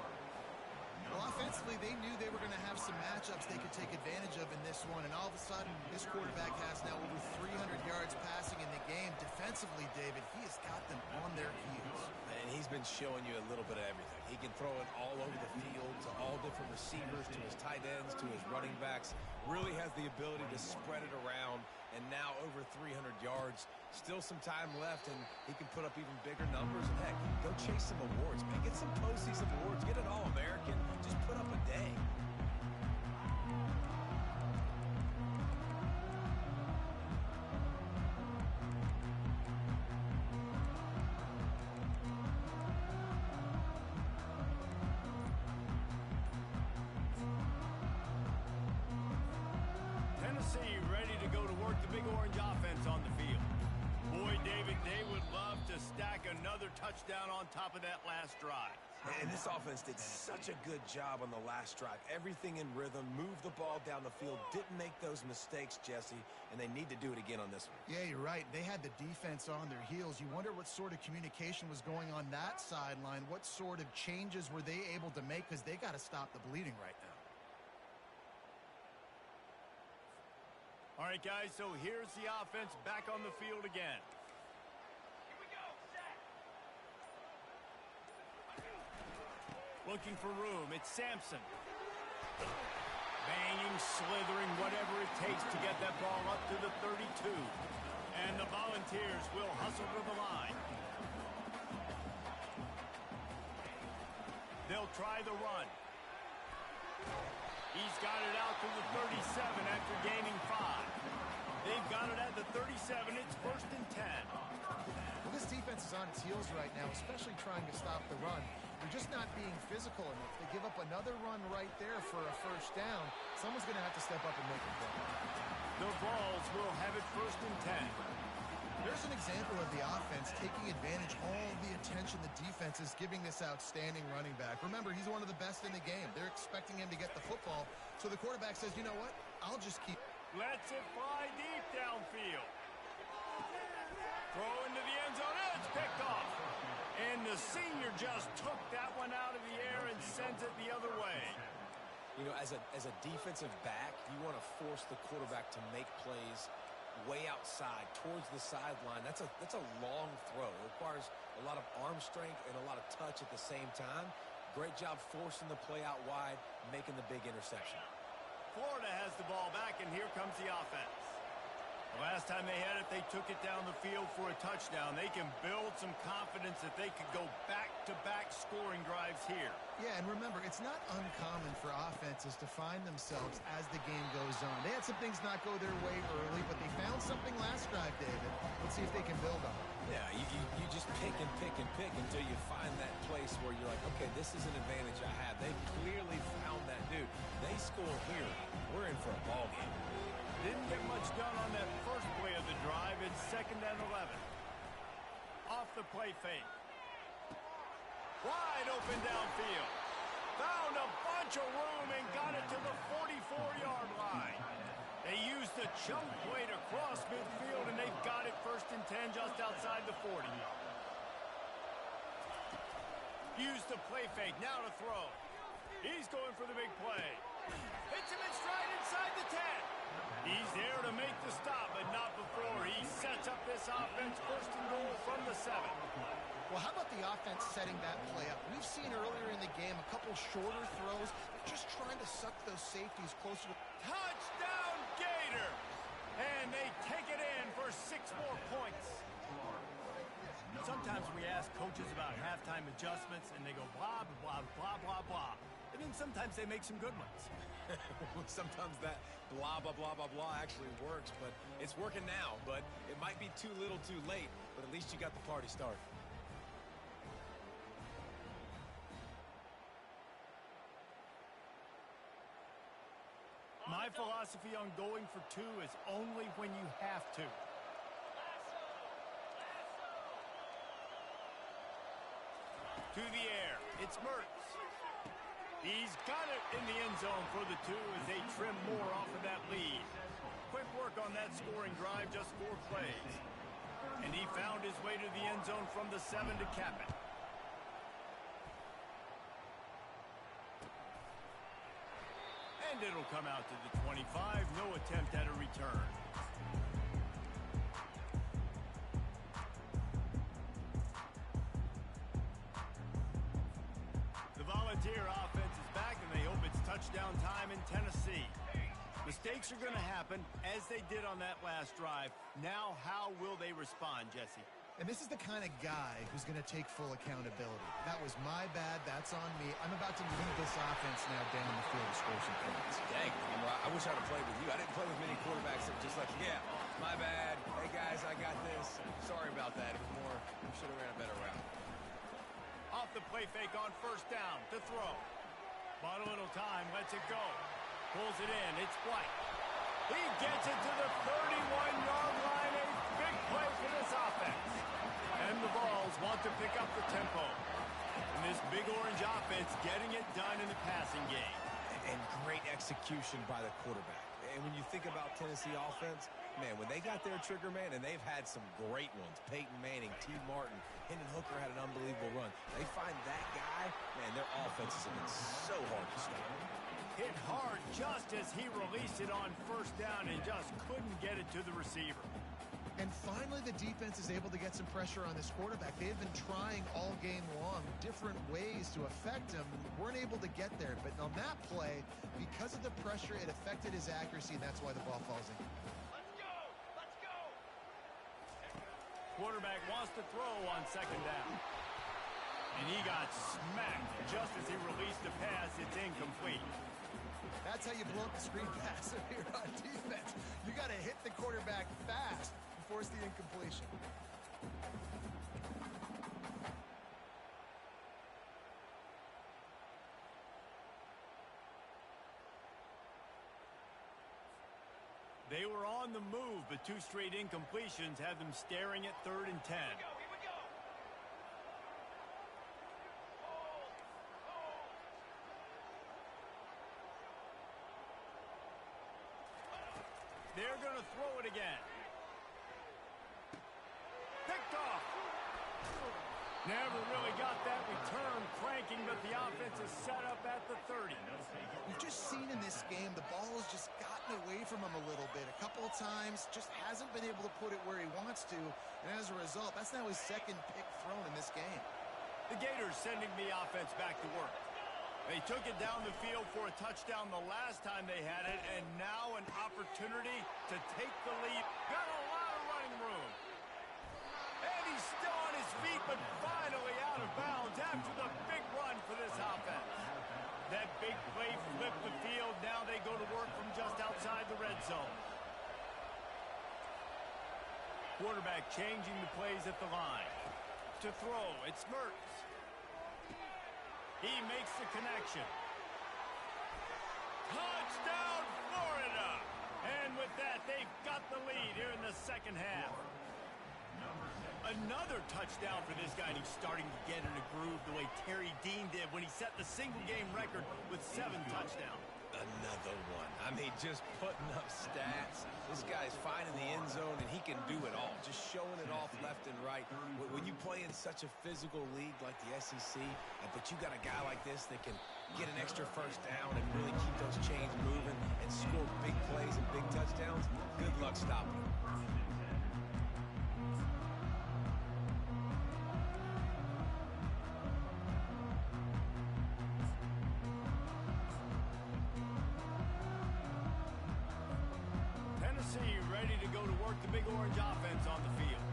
Well, offensively, they knew they were going to have some matchups they could take advantage of in this one, and all of a sudden, this quarterback has now over 300 yards passing in the game. Defensively, David, he has got them on their heels. And he's been showing you a little bit of everything. He can throw it all over the field to all different receivers, to his tight ends, to his running backs. Really has the ability to spread it around, and now over 300 yards. Still some time left, and he can put up even bigger numbers. And heck, go chase some awards, man. Get some postseason awards. Get an All-American. Just put up a day. Tennessee ready to go to work the big orange offense on the field. Boy, David, they would love to stack another touchdown on top of that last drive. And this offense did such a good job on the last drive. Everything in rhythm, moved the ball down the field, didn't make those mistakes, Jesse, and they need to do it again on this one. Yeah, you're right. They had the defense on their heels. You wonder what sort of communication was going on that sideline. What sort of changes were they able to make? Because they got to stop the bleeding right now. All right, guys, so here's the offense back on the field again. Here we go, set. Looking for room. It's Sampson. Banging, slithering, whatever it takes to get that ball up to the 32. And the Volunteers will hustle to the line. They'll try the run. He's got it out to the 37 after gaining 5. They've got it at the 37. It's 1st and 10. Well, this defense is on its heels right now, especially trying to stop the run. They're just not being physical enough. They give up another run right there for a first down. Someone's going to have to step up and make a play. The Vols will have it 1st and 10. There's an example of the offense taking advantage of all the attention the defense is giving this outstanding running back. Remember, he's one of the best in the game. They're expecting him to get the football, so the quarterback says, you know what, I'll just keep... Lets it fly deep downfield. Throw into the end zone. It's picked off. And the senior just took that one out of the air and sends it the other way. You know, as a defensive back, you want to force the quarterback to make plays way outside towards the sideline. That's a long throw. It requires a lot of arm strength and a lot of touch at the same time. Great job forcing the play out wide, making the big interception. Florida has the ball back, and here comes the offense. The last time they had it, they took it down the field for a touchdown. They can build some confidence that they could go back-to-back scoring drives here. Yeah, and remember, it's not uncommon for offenses to find themselves as the game goes on. They had some things not go their way early, but they found something last drive, David. Let's see if they can build on it. Yeah, you just pick and pick and pick until you find that place where you're like, okay, this is an advantage I have. They clearly found that dude. They score here. We're in for a ball game. Didn't get much done on that first play of the drive. It's 2nd and 11. Off the play fake. Wide open downfield. Found a bunch of room and got it to the 44-yard line. They used the chunk play to cross midfield, and they've got it 1st and 10 just outside the 40. Used the play fake. Now to throw. He's going for the big play. Hits him in stride inside the 10. He's there to make the stop, but not before. He sets up this offense 1st and goal from the 7. Well, how about the offense setting that play up? We've seen earlier in the game a couple shorter throws, just trying to suck those safeties closer to... Touchdown, Gator! And they take it in for 6 more points. Sometimes we ask coaches about halftime adjustments, and they go blah, blah, blah, blah, blah. And then sometimes they make some good ones. Sometimes that blah, blah, blah, blah, blah actually works, but it's working now. But it might be too little too late, but at least you got the party started. My philosophy on going for 2 is only when you have to. To the air, it's Mertz. He's got it in the end zone for the 2 as they trim more off of that lead. Quick work on that scoring drive, just 4 plays. And he found his way to the end zone from the 7 to cap it. And it'll come out to the 25. No attempt at a return. The Volunteer offense is back, and they hope it's touchdown time in Tennessee. Mistakes are going to happen, as they did on that last drive. Now, how will they respond, Jesse? And this is the kind of guy who's going to take full accountability. That was my bad. That's on me. I'm about to lead this offense now down the field to score some points. Dang, I wish I'd have played with you. I didn't play with many quarterbacks that were just like, yeah, my bad. Hey, guys, I got this. Sorry about that. It was more, we should have ran a better route. Off the play fake on 1st down to throw. Bought a little time, lets it go. Pulls it in, it's White. He gets it to the 31-yard line. A big play for this offense. And the Vols want to pick up the tempo. And this big orange offense getting it done in the passing game. And great execution by the quarterback. And when you think about Tennessee offense, man, when they got their trigger man, and they've had some great ones, Peyton Manning, T. Martin, Hendon Hooker had an unbelievable run. They find that guy, man, their offenses have been so hard to stop. Hit hard just as he released it on first down and just couldn't get it to the receiver. And finally, the defense is able to get some pressure on this quarterback. They've been trying all game long different ways to affect him and weren't able to get there. But on that play, because of the pressure, it affected his accuracy, and that's why the ball falls in. Let's go! Let's go! Quarterback wants to throw on second down. And he got smacked just as he released the pass. It's incomplete. That's how you blow up the screen pass here on defense. You got to hit the quarterback fast and force the incompletion. They were on the move, but two straight incompletions had them staring at 3rd and 10. Here we go! Hold! Hold! They're going to throw it again. Picked off. Never really got that return cranking, but the offense is set up at the 30. We've just seen in this game the ball has just gotten away from him a little bit. A couple of times, just hasn't been able to put it where he wants to. And as a result, that's now his second pick thrown in this game. The Gators sending the offense back to work. They took it down the field for a touchdown the last time they had it, and now an opportunity to take the lead. Got a lot of running room. And he's still on his feet, but finally out of bounds after the big run for this offense. That big play flipped the field. Now they go to work from just outside the red zone. Quarterback changing the plays at the line. To throw, it's Mertz. He makes the connection. Touchdown, Florida! And with that, they've got the lead here in the second half. Another touchdown for this guy, and he's starting to get in a groove the way Terry Dean did when he set the single-game record with 7 touchdowns. Another one. I mean, just putting up stats. This guy's finding the end zone, and he can do it all. Just showing it off left and right. When you play in such a physical league like the SEC, but you got a guy like this that can get an extra first down and really keep those chains moving and score big plays and big touchdowns, good luck stopping him. Ready to go to work the big orange offense on the field.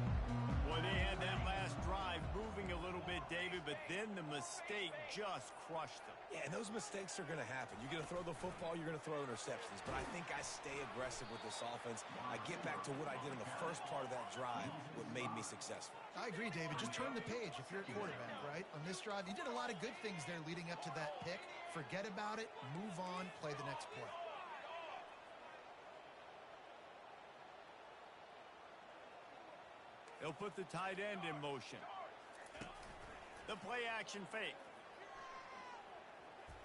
Boy, they had that last drive moving a little bit, David, but then the mistake just crushed them. Yeah, and those mistakes are going to happen. You're going to throw the football, you're going to throw interceptions, but I think I stay aggressive with this offense. I get back to what I did in the first part of that drive, what made me successful. I agree, David. Just turn the page if you're a quarterback, right? On this drive, you did a lot of good things there leading up to that pick. Forget about it, move on, play the next play. They'll put the tight end in motion. The play action fake.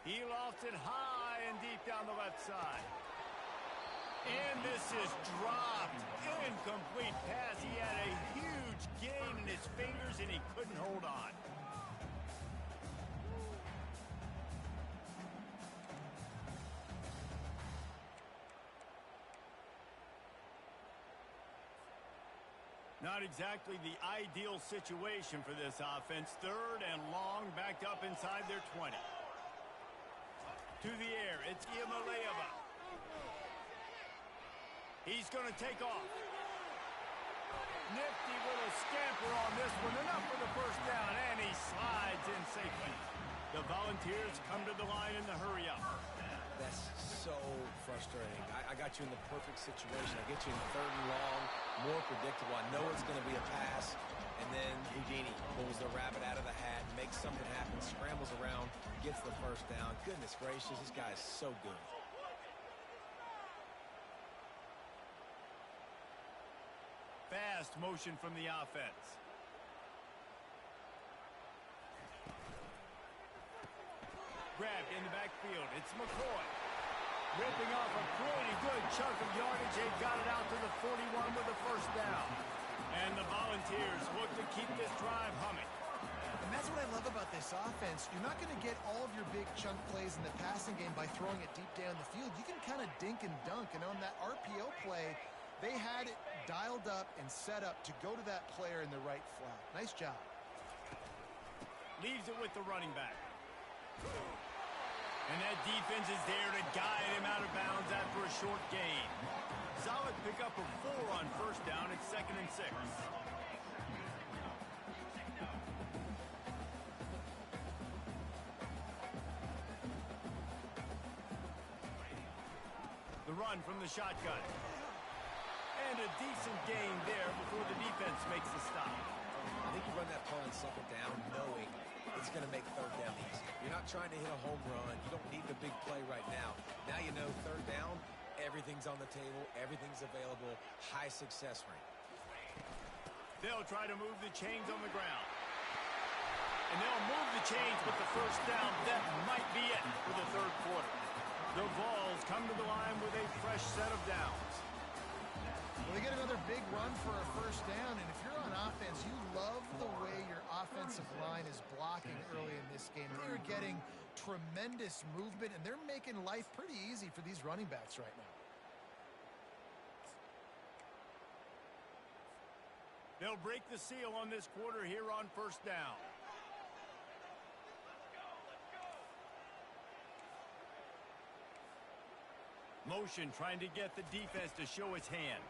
He lofts it high and deep down the left side. And this is dropped. Incomplete pass. He had a huge gain in his fingers and he couldn't hold on. Not exactly the ideal situation for this offense. 3rd and long, backed up inside their 20. To the air, it's Iamaleava. He's going to take off. Nifty little scamper on this one. Enough for the first down, and he slides in safely. The Volunteers come to the line in the hurry-up. That's so frustrating. I got you in the perfect situation. I get you in 3rd and long, more predictable. I know it's going to be a pass, and then Houdini pulls the rabbit out of the hat, makes something happen, scrambles around, gets the first down. Goodness gracious, this guy is so good. Fast motion from the offense. grabbed in the backfield. It's McCoy. Ripping off a pretty good chunk of yardage. They've got it out to the 41 with a first down. And the Volunteers look to keep this drive humming. And that's what I love about this offense. You're not going to get all of your big chunk plays in the passing game by throwing it deep down the field. You can kind of dink and dunk. And on that RPO play, they had it dialed up and set up to go to that player in the right flat. Nice job. Leaves it with the running back. And that defense is there to guide him out of bounds after a short gain. Solid pickup of 4 on first down. It's 2nd and 6. The run from the shotgun. And a decent gain there before the defense makes the stop. I think you run that play on 2nd down knowing it's going to make 3rd down easy. You're not trying to hit a home run. You don't need the big play right now. Now you know 3rd down, everything's on the table, everything's available, high success rate. They'll try to move the chains on the ground. And they'll move the chains with the first down. That might be it for the 3rd quarter. The Vols come to the line with a fresh set of downs. Well, they get another big run for a first down, and if you're on offense, you love the way your offensive line is blocking early in this game. They're getting tremendous movement, and they're making life pretty easy for these running backs right now. They'll break the seal on this quarter here on first down. Motion trying to get the defense to show its hand.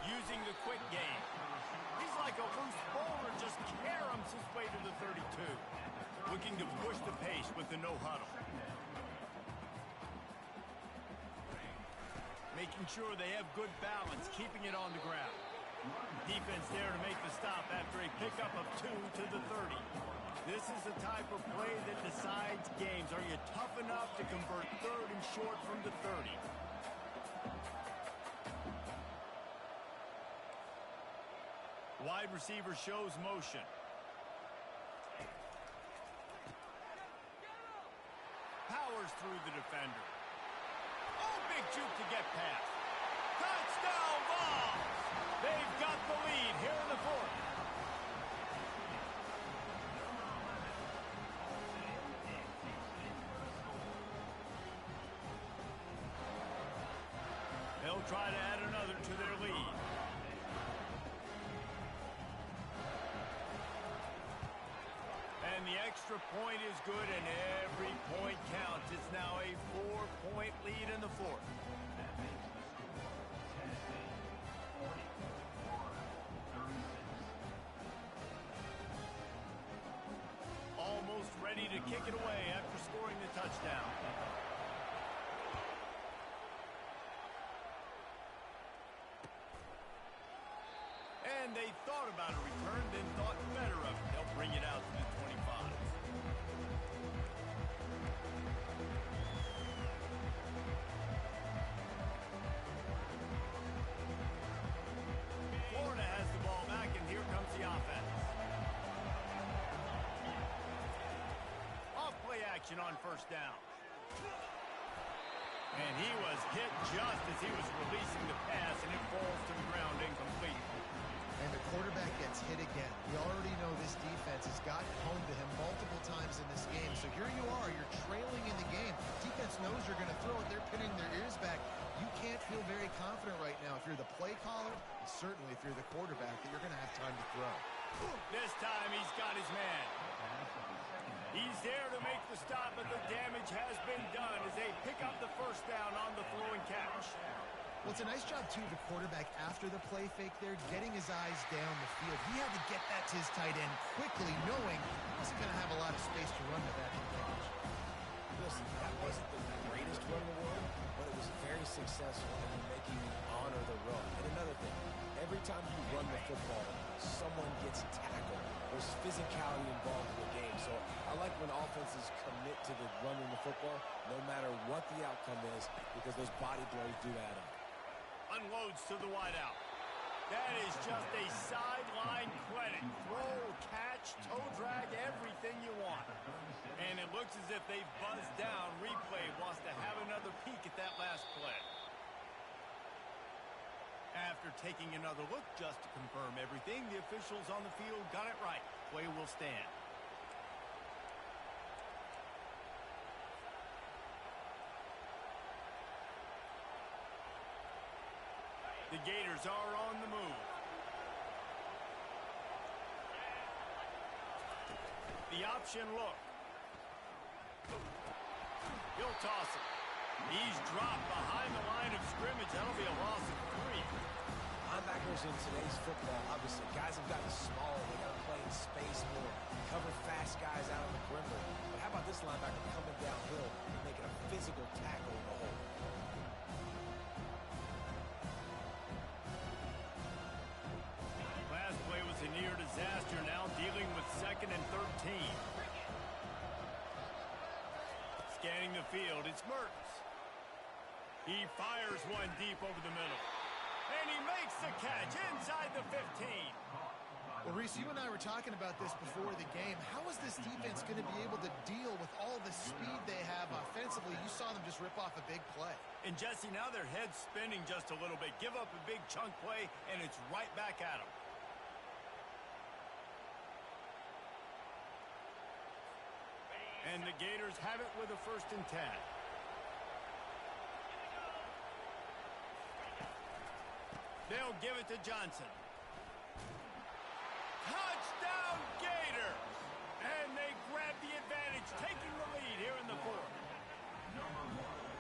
Using the quick game. He's like a loose bowler, just caroms his way to the 32. Looking to push the pace with the no huddle. Making sure they have good balance, keeping it on the ground. Defense there to make the stop after a pickup of 2 to the 30. This is the type of play that decides games. Are you tough enough to convert 3rd and short from the 30? Wide receiver shows motion. Powers through the defender. Oh, big juke to get past. Touchdown Vols! They've got the lead here in the 4th. They'll try to add another to their lead. And the extra point is good, and every point counts. It's now a 4-point lead in the 4th. Almost ready to kick it away after scoring the touchdown. And they thought about a return, then thought better of it. They'll bring it out to the 25. Florida has the ball back, and here comes the offense. Off-play action on first down. And he was hit just as he was releasing the pass, and it falls to the ground incomplete. And the quarterback gets hit again. We already know this defense has gotten home to him multiple times in this game. So here you are, you're trailing in the game. Defense knows you're going to throw it. They're pinning their ears back. You can't feel very confident right now if you're the play caller, and certainly if you're the quarterback, that you're going to have time to throw. This time he's got his man. He's there to make the stop, but the damage has been done as they pick up the first down on the throw and catch. Well, it's a nice job, too, the quarterback after the play fake there, getting his eyes down the field. He had to get that to his tight end quickly, knowing he wasn't going to have a lot of space to run with that catch. Listen, that wasn't the greatest run in the world, but it was very successful in making you honor the run. And another thing, every time you run the football, someone gets tackled. There's physicality involved in the game. So I like when offenses commit to the running the football, no matter what the outcome is, because those body blows do add up. Unloads to the wideout. That is just a sideline clinic. Throw, catch, toe drag, everything you want. Looks as if they've buzzed down. Replay wants to have another peek at that last play. After taking another look just to confirm everything, the officials on the field got it right. Play will stand. The Gators are on the move. The option look. He'll toss it. He's dropped behind the line of scrimmage. That'll be a loss of 3. Linebackers in today's football, obviously, guys have gotten small. They got to play in space more, cover fast guys out on the perimeter. But how about this linebacker coming downhill and making a physical tackle in the hole? Last play was a near disaster, now dealing with 2nd and 13. Scanning the field, it's Mertens. He fires one deep over the middle. And he makes the catch inside the 15. Well, Reese, you and I were talking about this before the game. How is this defense going to be able to deal with all the speed they have offensively? You saw them just rip off a big play. And Jesse, now their head's spinning just a little bit. Give up a big chunk play, and it's right back at them. And the Gators have it with a 1st and 10. They'll give it to Johnson. Touchdown, Gator! And they grab the advantage, taking the lead here in the 4th.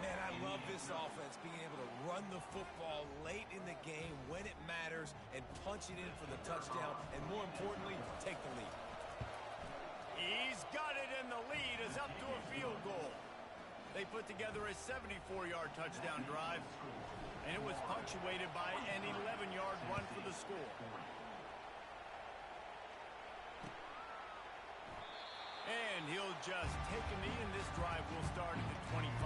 Man, I love this offense, being able to run the football late in the game when it matters and punch it in for the touchdown, and more importantly, take the lead. He's got it, and the lead is up to a field goal. They put together a 74-yard touchdown drive, and it was punctuated by an 11-yard run for the score. And he'll just take a knee, and this drive will start at the 25.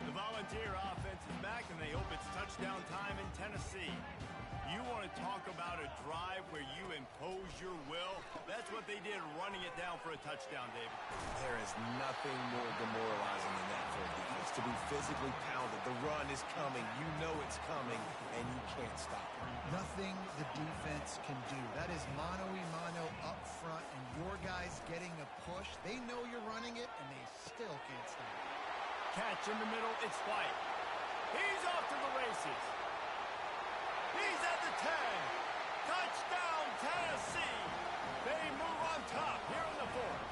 The Volunteer offense is back, and they hope it's touchdown time in Tennessee. You want to talk about a drive where you impose your will? That's what they did, running it down for a touchdown, David. There is nothing more demoralizing than that for a defense, to be physically pounded. The run is coming. You know it's coming, and you can't stop it. Nothing the defense can do. That is mano-a-mano up front, and your guys getting a push. They know you're running it, and they still can't stop it. Catch in the middle, it's White. He's off to the races. He's at the 10. Touchdown, Tennessee. They move on top here in the 4th.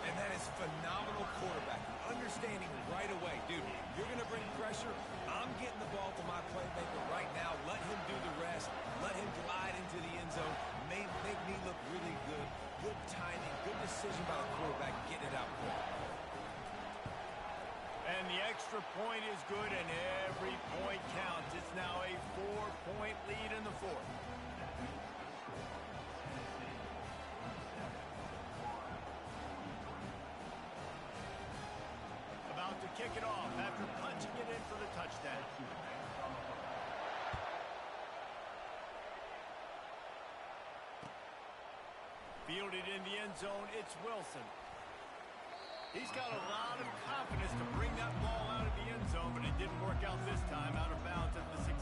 And that is phenomenal quarterbacking. Understanding right away, dude, you're going to bring pressure. I'm getting the ball to my playmaker right now. Let him do the rest. Let him glide into the end zone. Make me look really good. Good timing. Good decision by the quarterback getting it out quick. And the extra point is good, and every point counts. It's now a 4-point lead in the 4th. About to kick it off after punching it in for the touchdown. Fielded in the end zone, it's Wilson. He's got a lot of confidence to bring that ball out of the end zone, but it didn't work out this time, out of bounds at the 16.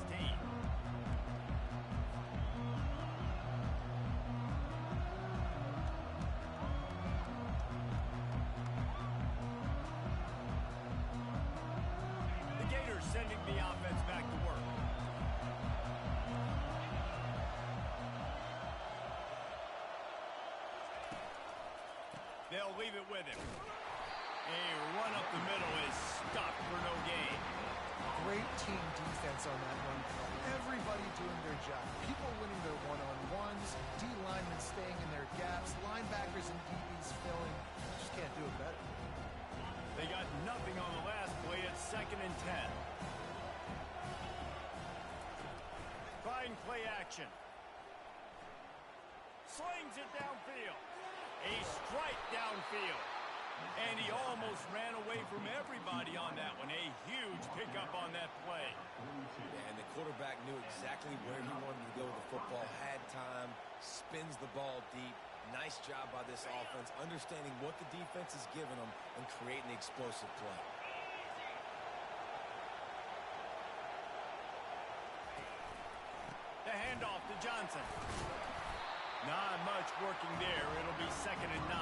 The Gators sending the offense back to work. They'll leave it with him. A run up the middle is stopped for no gain. Great team defense on that run play. Everybody doing their job. People winning their one-on-ones, D-linemen staying in their gaps, linebackers and DBs filling. Just can't do it better. They got nothing on the last play at 2nd and 10. Trying play action. slings it downfield. A strike downfield. And he almost ran away from everybody on that one. A huge pickup on that play. And the quarterback knew exactly where he wanted to go with the football, had time, spins the ball deep. Nice job by this offense, understanding what the defense is giving them and creating the explosive play. The handoff to Johnson. Not much working there. It'll be 2nd and 9.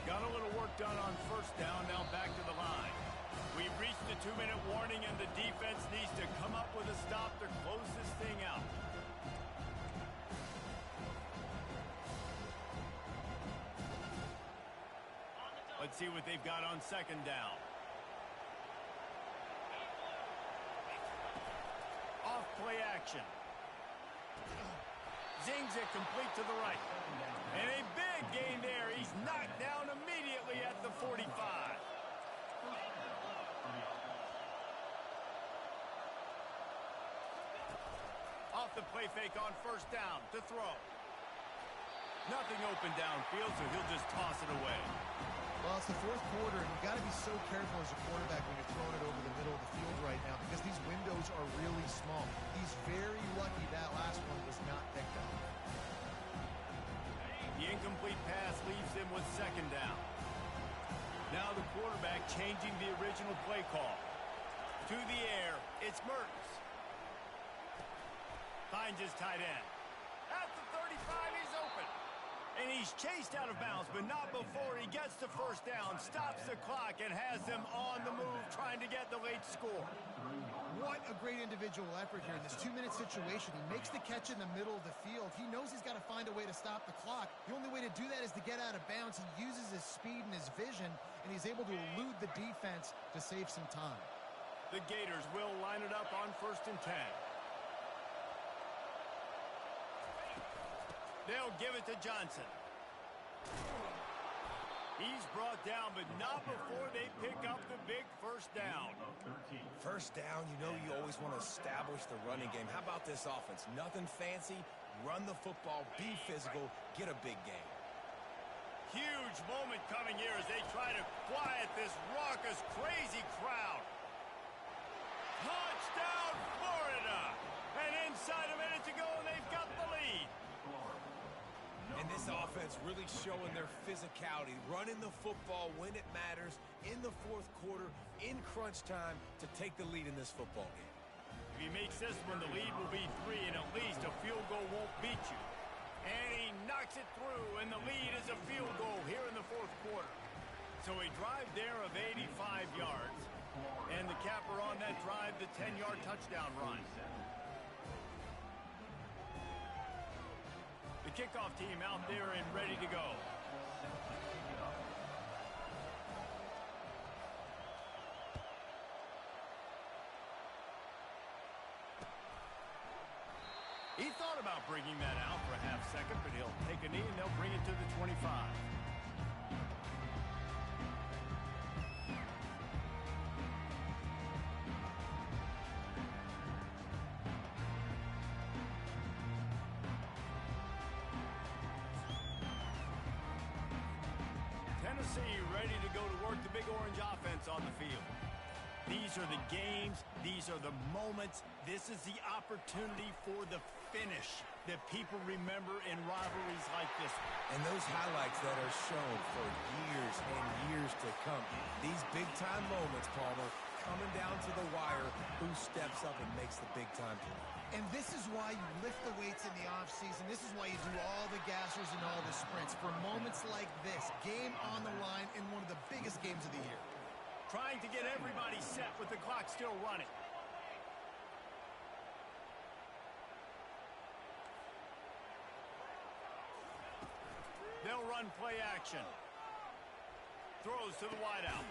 Got a little work done on 1st down, now back to the line. We've reached the 2-minute warning, and the defense needs to come up with a stop to close this thing out. Let's see what they've got on 2nd down. Off play action. Zings it complete to the right. And a big gain there. He's knocked down immediately at the 45. Off the play fake on 1st down to throw. Nothing open downfield, so he'll just toss it away. Well, it's the 4th quarter, and you've got to be so careful as a quarterback when you're throwing it over the middle of the field right now because these windows are really small. He's very lucky that last one was not picked up. The incomplete pass leaves him with 2nd down. Now the quarterback changing the original play call. To the air, it's Mertens. Finds his tight end. At the 35, he's open. And he's chased out of bounds, but not before he gets to 1st down, stops the clock, and has them on the move trying to get the late score. What a great individual effort here in this 2-minute situation. He makes the catch in the middle of the field. He knows he's got to find a way to stop the clock. The only way to do that is to get out of bounds. He uses his speed and his vision, and he's able to elude the defense to save some time. The Gators will line it up on 1st and 10. They'll give it to Johnson. He's brought down, but not before they pick up the big 1st down. 1st down, you know you always want to establish the running game. How about this offense? Nothing fancy. Run the football, be physical, get a big gain. Huge moment coming here as they try to quiet this raucous, crazy crowd. Touchdown, Florida! And inside a minute to go, and they've got the lead. And this offense really showing their physicality, running the football when it matters, in the 4th quarter, in crunch time, to take the lead in this football game. If he makes this one, the lead will be 3, and at least a field goal won't beat you. And he knocks it through, and the lead is a field goal here in the 4th quarter. So a drive there of 85 yards, and the capper on that drive, the 10-yard touchdown run. The kickoff team out there and ready to go. He thought about bringing that out for a half second, but he'll take a knee and they'll bring it to the 25. Tennessee ready to go to work the Big Orange offense on the field. These are the games. These are the moments. This is the opportunity for the finish that people remember in rivalries like this one. And those highlights that are shown for years and years to come. These big-time moments, Palmer, coming down to the wire, who steps up and makes the big-time play. And this is why you lift the weights in the offseason. This is why you do all the gassers and all the sprints. For moments like this, game on the line in one of the biggest games of the year. Trying to get everybody set with the clock still running. They'll run play action. Throws to the wideout.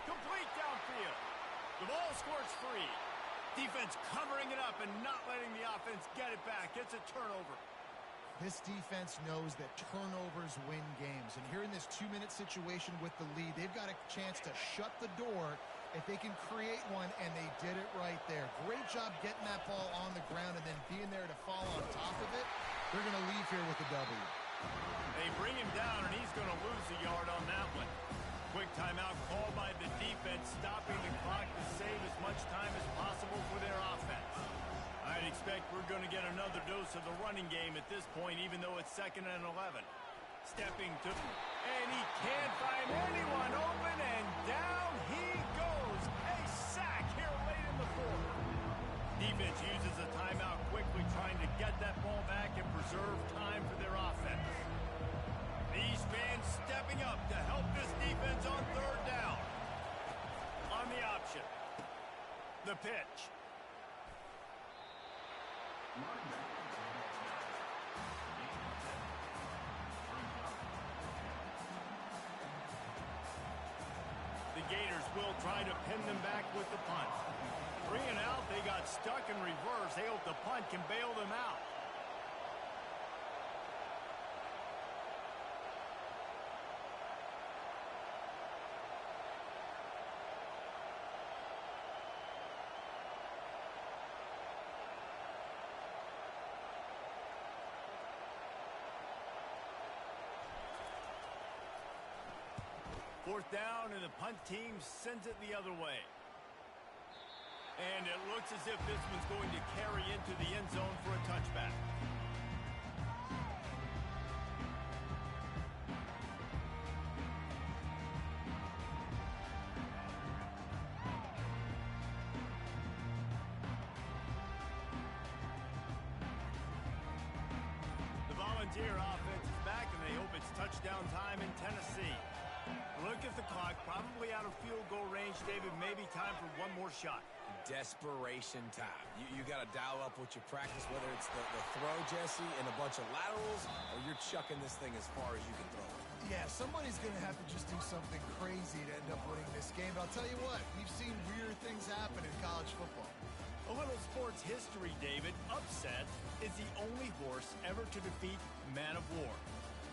Complete downfield. The ball squirts free. Defense covering it up and not letting the offense get it back. It's a turnover. This defense knows that turnovers win games. And here in this 2-minute situation with the lead, they've got a chance to shut the door if they can create one, and they did it right there. Great job getting that ball on the ground and then being there to fall on top of it. They're going to leave here with a W. They bring him down, and he's going to lose a yard on that one. Quick timeout called by the defense, stopping the clock to save as much time as possible for their offense. I'd expect we're going to get another dose of the running game at this point, even though it's 2nd and 11. Stepping to, and he can't find anyone open, and down he goes. A sack here late in the fourth. Defense uses a timeout quickly, trying to get that ball back and preserve time for their offense. These fans stepping up to help this defense on 3rd down. On the option, the pitch. The Gators will try to pin them back with the punt. 3 and out, they got stuck in reverse. They hope the punt can bail them out. Fourth down, and the punt team sends it the other way. And it looks as if this one's going to carry into the end zone for a touchback. The Volunteer offense is back, and they hope it's touchdown time in Tennessee. Look at the clock, probably out of field goal range, David. Maybe time for one more shot. Desperation time. You got to dial up what you practice, whether it's the throw, Jesse, and a bunch of laterals, or you're chucking this thing as far as you can throw it. Yeah, somebody's going to have to just do something crazy to end up winning this game. But I'll tell you what, we've seen weird things happen in college football. A little sports history, David. Upset is the only horse ever to defeat Man of War.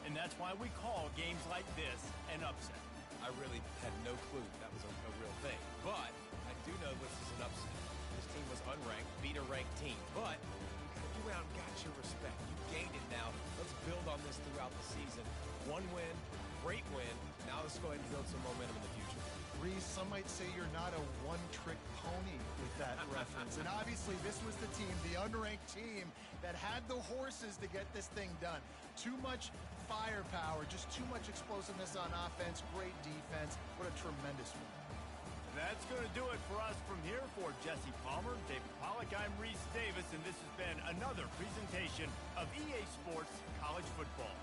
And that's why we call games like this an upset. I really had no clue that was a real thing. But I do know this is an upset. This team was unranked, beat a ranked team. But you went out and got your respect. You gained it now. Let's build on this throughout the season. One win, great win. Now let's go ahead and build some momentum in the future. Reese, some might say you're not a one-trick pony with that reference. And obviously this was the team, the unranked team, that had the horses to get this thing done. Too much firepower, just too much explosiveness on offense, great defense. What a tremendous win. That's going to do it for us from here. For Jesse Palmer, David Pollack, I'm Reese Davis, and this has been another presentation of EA Sports College Football.